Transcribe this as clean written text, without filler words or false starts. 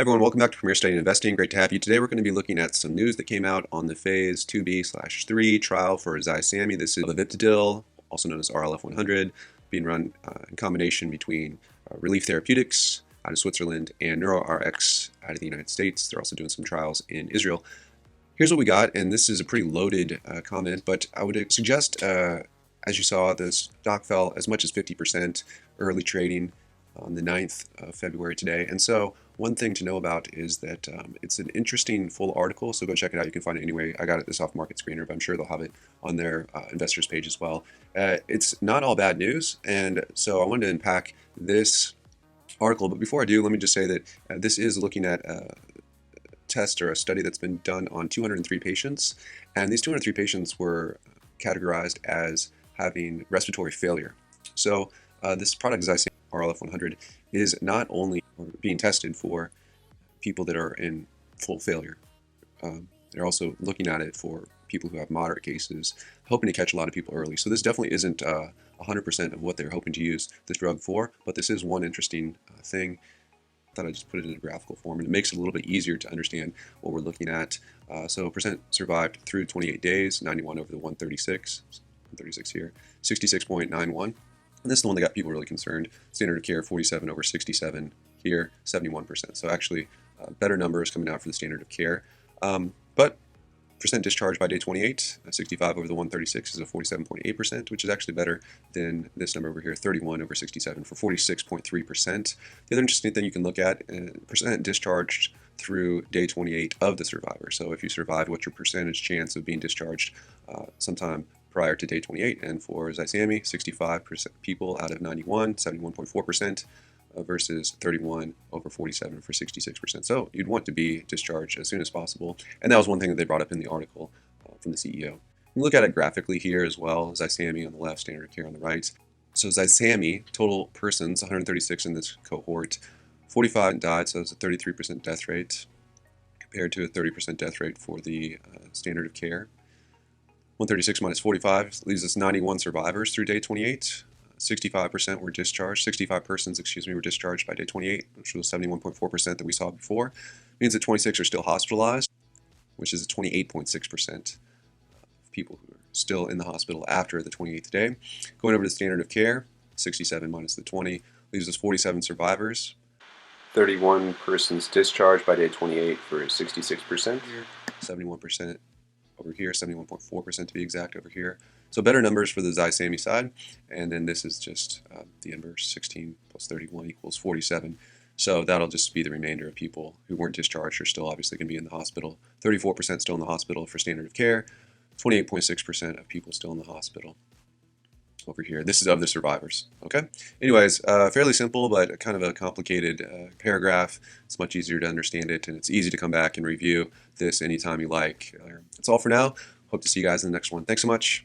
Hey everyone, welcome back to Premier Study and Investing. Great to have you. Today we're going to be looking at some news that came out on the Phase 2b/3 trial for Zyesami. This is aviptadil, also known as Rlf 100, being run in combination between Rlf Therapeutics out of Switzerland and NeuroRx out of the United States. They're also doing some trials in Israel. Here's what we got, and this is a pretty loaded comment, but I would suggest, as you saw, the stock fell as much as 50% early trading on the 9th of February today. And so one thing to know about is that it's an interesting full article, so go check it out. You can find it anyway. I got this off Market Screener, but I'm sure they'll have it on their investors page as well. It's not all bad news, and so I wanted to unpack this article. But before I do, let me just say that this is looking at a test or a study that's been done on 203 patients, and these 203 patients were categorized as having respiratory failure. So this product, Zyesami Rlf 100, is not only being tested for people that are in full failure. They're also looking at it for people who have moderate cases, hoping to catch a lot of people early. So this definitely isn't 100% of what they're hoping to use this drug for, but this is one interesting thing. I thought I'd just put it in a graphical form, and it makes it a little bit easier to understand what we're looking at. So percent survived through 28 days, 91 over the 136 here, 66.91. And this is the one that got people really concerned. Standard of care, 47 over 67 here, 71%. So actually better numbers coming out for the standard of care. But percent discharge by day 28, 65 over the 136 is a 47.8%, which is actually better than this number over here, 31 over 67 for 46.3%. The other interesting thing you can look at, percent discharged through day 28 of the survivor. So if you survived, what's your percentage chance of being discharged sometime prior to day 28, and for Zyesami, 65% people out of 91, 71.4%, versus 31 over 47 for 66%. So you'd want to be discharged as soon as possible, and that was one thing that they brought up in the article from the CEO. You look at it graphically here as well, Zyesami on the left, standard of care on the right. So Zyesami, total persons, 136 in this cohort, 45 died, so it's a 33% death rate, compared to a 30% death rate for the standard of care. 136 minus 45 leaves us 91 survivors through day 28. 65% were discharged. 65 persons, were discharged by day 28, which was 71.4% that we saw before. It means that 26 are still hospitalized, which is 28.6% of people who are still in the hospital after the 28th day. Going over to the standard of care, 67 minus the 20 leaves us 47 survivors. 31 persons discharged by day 28 for 66%. 71% over here, 71.4% to be exact over here. So better numbers for the Zyesami side, and then this is just the inverse, 16 plus 31 equals 47. So that'll just be the remainder of people who weren't discharged are still obviously going to be in the hospital. 34% still in the hospital for standard of care, 28.6% of people still in the hospital over here. This is of the survivors, okay? Anyways, fairly simple, but kind of a complicated paragraph. It's much easier to understand it, and it's easy to come back and review this anytime you like. That's all for now. Hope to see you guys in the next one. Thanks so much.